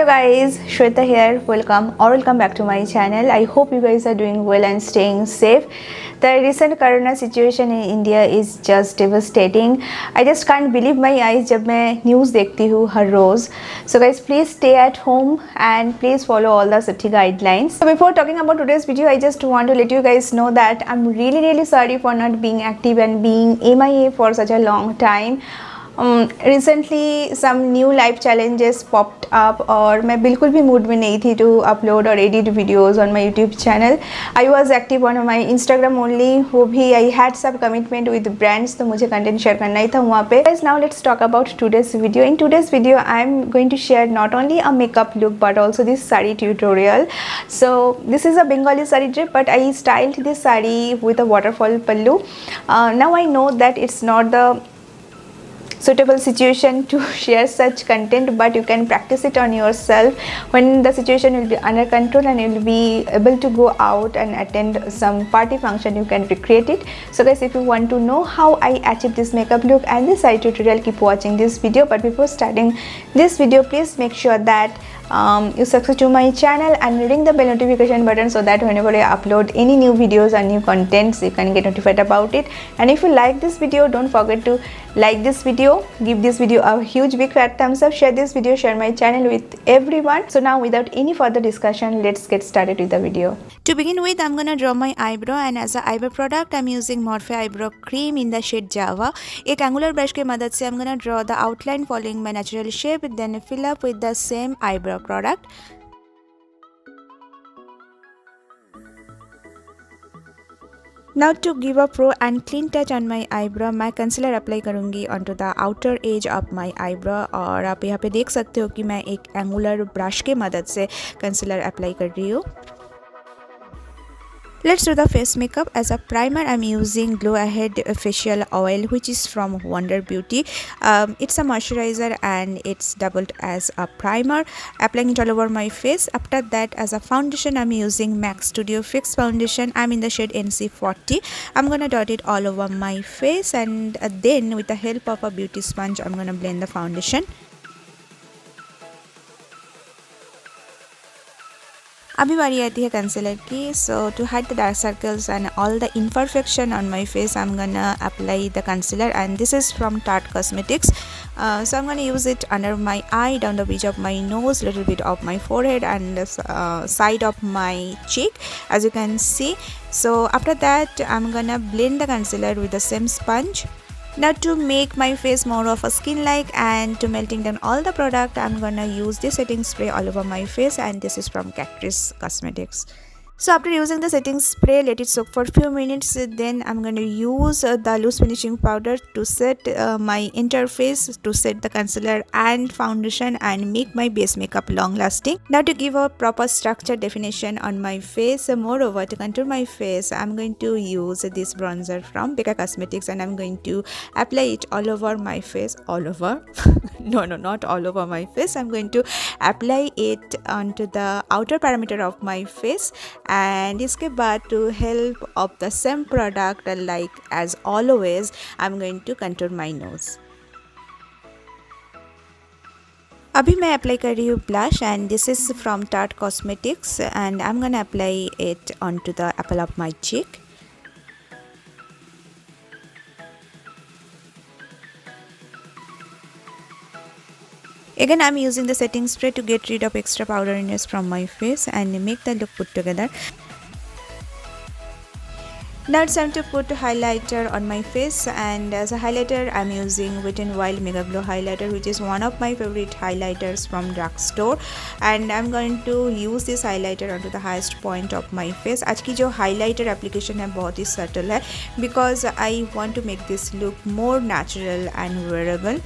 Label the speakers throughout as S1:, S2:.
S1: Hello guys, Shweta here. Welcome back to my channel. I hope you guys are doing well and staying safe. The recent corona situation in India is just devastating. I just can't believe my eyes जब मैं news देखती हूँ हर रोज. So guys, please stay at home and please follow all the safety guidelines. So before talking about today's video, I just want to let you guys know that I'm really sorry for not being active and being MIA for such a long time. Recently some new life challenges popped up और मैं बिल्कुल भी mood में नहीं थी to upload और edit videos on my YouTube channel. I was active on my Instagram only, वो भी I had some commitment with brands तो मुझे content share करना ही था वहाँ पे. Guys, now let's talk about today's video. In today's video I'm going to share not only a makeup look but also this saree tutorial. So this is a Bengali saree drape, but I styled this saree with a waterfall pallu. Now I know that it's not the suitable situation to share such content, but you can practice it on yourself. When the situation will be under control and you will be able to go out and attend some party function, you can recreate it. So guys, if you want to know how I achieved this makeup look and this saree tutorial, keep watching this video. But before starting this video, please make sure that you subscribe to my channel and ring the bell notification button so that whenever I upload any new videos and new contents, you can get notified about it. And if you like this video, don't forget to like this video, give this video a huge big fat thumbs up, share this video, share my channel with everyone. So now without any further discussion, let's get started with the video. To begin with, I'm gonna draw my eyebrow, and as an eyebrow product I'm using Morphe eyebrow cream in the shade Java. एक angular brush के मदद से I'm gonna draw the outline following my natural shape, then fill up with the same eyebrow product. Now to give a pro and clean touch on my eyebrow, मैं concealer apply करूँगी onto the outer edge of my eyebrow. और आप यहाँ पे देख सकते हो कि मैं एक angular brush के मदद से concealer apply कर रही हूँ. Let's do the face makeup. As a primer, I'm using Glow Ahead facial oil, which is from Wonder Beauty. It's a moisturizer and it's doubled as a primer. Applying it all over my face. After that, as a foundation, I'm using MAC Studio Fix foundation. I'm in the shade NC40. I'm gonna dot it all over my face, and then with the help of a beauty sponge, I'm gonna blend the foundation. अभी बारी आती है concealer की. So to hide the dark circles and all the imperfection on my face, I'm gonna apply the concealer, and this is from Tarte Cosmetics. So I'm gonna use it under my eye, down the bridge of my nose, little bit of my forehead, and the side of my cheek, as you can see. So after that, I'm gonna blend the concealer with the same sponge. Now to make my face more of a skin-like and to melting down all the product, I'm gonna use this setting spray all over my face, and this is from Cactus Cosmetics. So after using the setting spray, let it soak for a few minutes. Then I'm going to use the loose finishing powder to set my interface, to set the concealer and foundation and make my base makeup long lasting. Now to give a proper structure definition on my face, moreover to contour my face, I'm going to use this bronzer from Becca Cosmetics, and I'm going to apply it all over my face. All over? No, not all over my face. I'm going to apply it onto the outer perimeter of my face, and इसके बाद to help of the same product, like as always, I'm going to contour my nose. अभी मैं apply कर रही हूँ blush, and this is from Tarte Cosmetics, and I'm gonna apply it onto the apple of my cheek. Again, I'm using the setting spray to get rid of extra powderiness from my face and make the look put together. Now it's time to put highlighter on my face, and as a highlighter I'm using Wet n Wild Mega Glow highlighter, which is one of my favorite highlighters from drugstore, and I'm going to use this highlighter onto the highest point of my face. आज की जो highlighter application है बहुत ही subtle है, because I want to make this look more natural and wearable.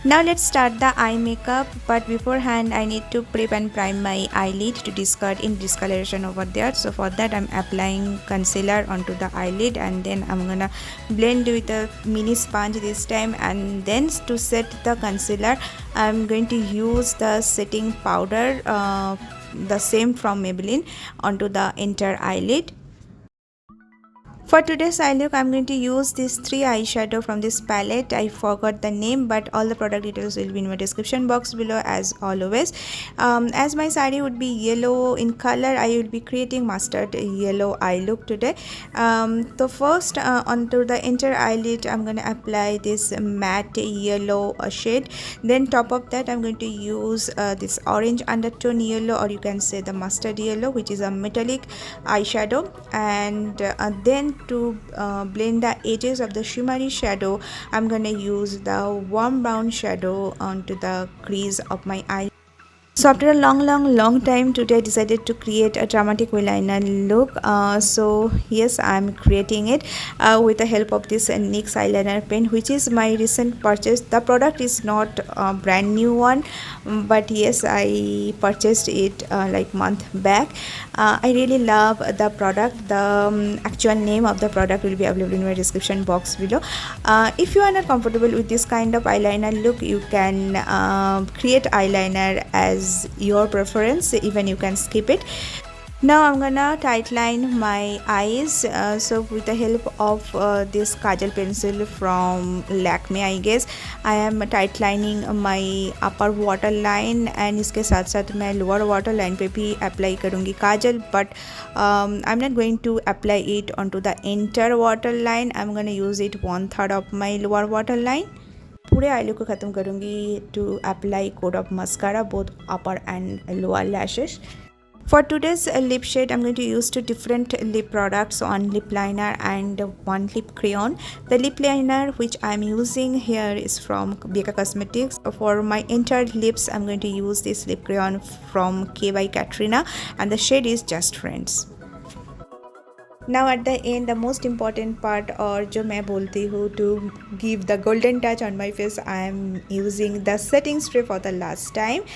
S1: Now let's start the eye makeup, but beforehand I need to prep and prime my eyelid to discard any discoloration over there. So for that I'm applying concealer onto the eyelid, and then I'm gonna blend with a mini sponge this time, and then to set the concealer I'm going to use the setting powder, the same from Maybelline, onto the entire eyelid. For today's eye look, I'm going to use these 3 eyeshadow from this palette. I forgot the name, but all the product details will be in my description box below as always. As my saree would be yellow in color, I will be creating mustard yellow eye look today. So first onto the entire eyelid, I'm going to apply this matte yellow shade. Then top of that, I'm going to use this orange undertone yellow, or you can say the mustard yellow, which is a metallic eyeshadow. And then to blend the edges of the shimmery shadow, I'm gonna use the warm brown shadow onto the crease of my eye. So after a long time, today I decided to create a dramatic eyeliner look. So yes, I'm creating it with the help of this NYX eyeliner pen, which is my recent purchase. The product is not a brand new one, but yes, I purchased it like month back. I really love the product. The actual name of the product will be available in my description box below. If you are not comfortable with this kind of eyeliner look, you can create eyeliner as your preference. Even you can skip it. Now I'm gonna tightline my eyes. So with the help of this kajal pencil from Lakme, I guess I am tightlining my upper waterline, and इसके साथ साथ मैं lower waterline पे भी apply करूँगी काजल. But I'm not going to apply it onto the entire waterline. I'm gonna use it 1/3 of my lower waterline. पूरे I look को ख़त्म करूँगी to apply coat of mascara both upper and lower lashes. For today's lip shade, I'm going to use 2 different lip products, one lip liner and one lip crayon. The lip liner which I'm using here is from Becca Cosmetics. For my entire lips, I'm going to use this lip crayon from K by Katrina, and the shade is Just Friends. Now at the end, the most important part, और जो मैं बोलती हूँ to give the golden touch on my face, I am using the setting spray for the last time,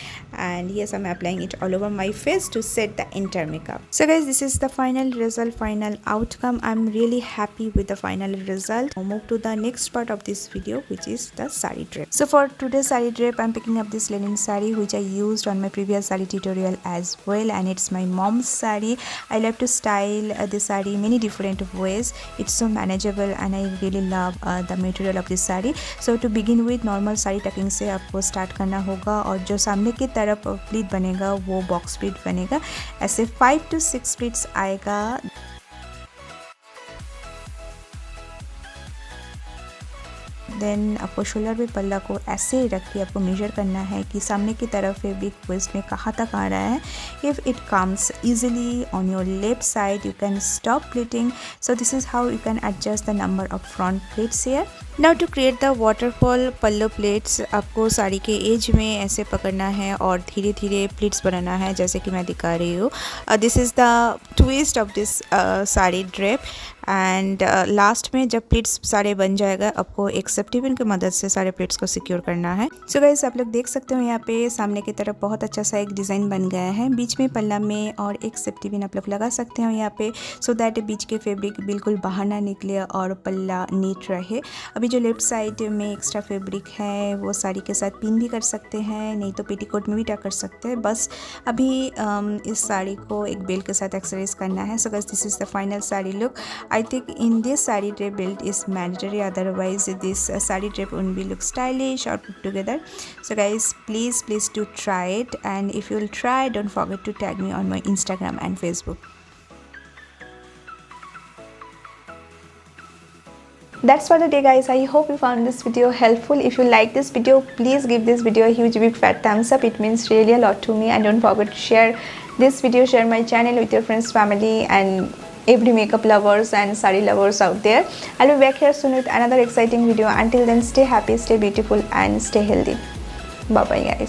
S1: and yes, I'm applying it all over my face to set the entire makeup. So guys, this is the final result, final outcome. I'm really happy with the final result. I'll move to the next part of this video, which is the saree drape. So for today's saree drape, I'm picking up this Lenin saree which I used on my previous saree tutorial as well, and it's my mom's saree. I love to style this saree many different ways. It's so manageable and I really love the material of this saree. So to begin with, normal saree tucking से आपको start करना होगा, और जो सामने की तरफ pleat बनेगा वो बॉक्स प्लीट बनेगा. ऐसे 5 to 6 प्लीट्स आएगा. देन आपको शोल्डर पे पल्ला को ऐसे रख के आपको मेजर करना है कि सामने की तरफ फैब्रिक वेस्ट में कहाँ तक आ रहा है. If it comes easily on your left side, you can stop pleating. So this is how you can adjust the number of front pleats here. Now to create the waterfall pallu pleats, आपको साड़ी के as में ऐसे पकड़ना है और धीरे धीरे pleats बनाना है, जैसे कि मैं दिखा रही हूँ. This is the twist of this sari drape. And last में जब प्लीट्स सारे बन जाएगा, आपको एक सेफ्टी पिन की मदद से सारे प्लीट्स को सिक्योर करना है. सो गाइस, आप लोग देख सकते हो यहाँ पे सामने की तरफ बहुत अच्छा सा एक डिज़ाइन बन गया है. बीच में पल्ला में और एक सेफ्टी पिन आप लोग लगा सकते हो यहाँ पे, सो दैट बीच के फैब्रिक बिल्कुल बाहर ना निकले और पल्ला नीट रहे. अभी जो लेफ्ट साइड में एक्स्ट्रा फैब्रिक है वो साड़ी के साथ पिन भी कर सकते हैं, नहीं तो पेटीकोट में भी टक कर सकते हैं. बस अभी इस साड़ी को एक बेल्ट के साथ एक्सरसाइज करना है. So guys, this is the final sari look. I think in this saree drape belt is mandatory, otherwise this saree drape won't be look stylish or put together. So guys, please do try it, and if you'll try, don't forget to tag me on my Instagram and Facebook. That's for the day guys. I hope you found this video helpful. If you like this video, please give this video a huge big fat thumbs up. It means really a lot to me. And don't forget to share this video, share my channel with your friends, family, and every makeup lovers and saree lovers out there. I'll be back here soon with another exciting video. Until then, stay happy, stay beautiful, and stay healthy. Bye bye guys.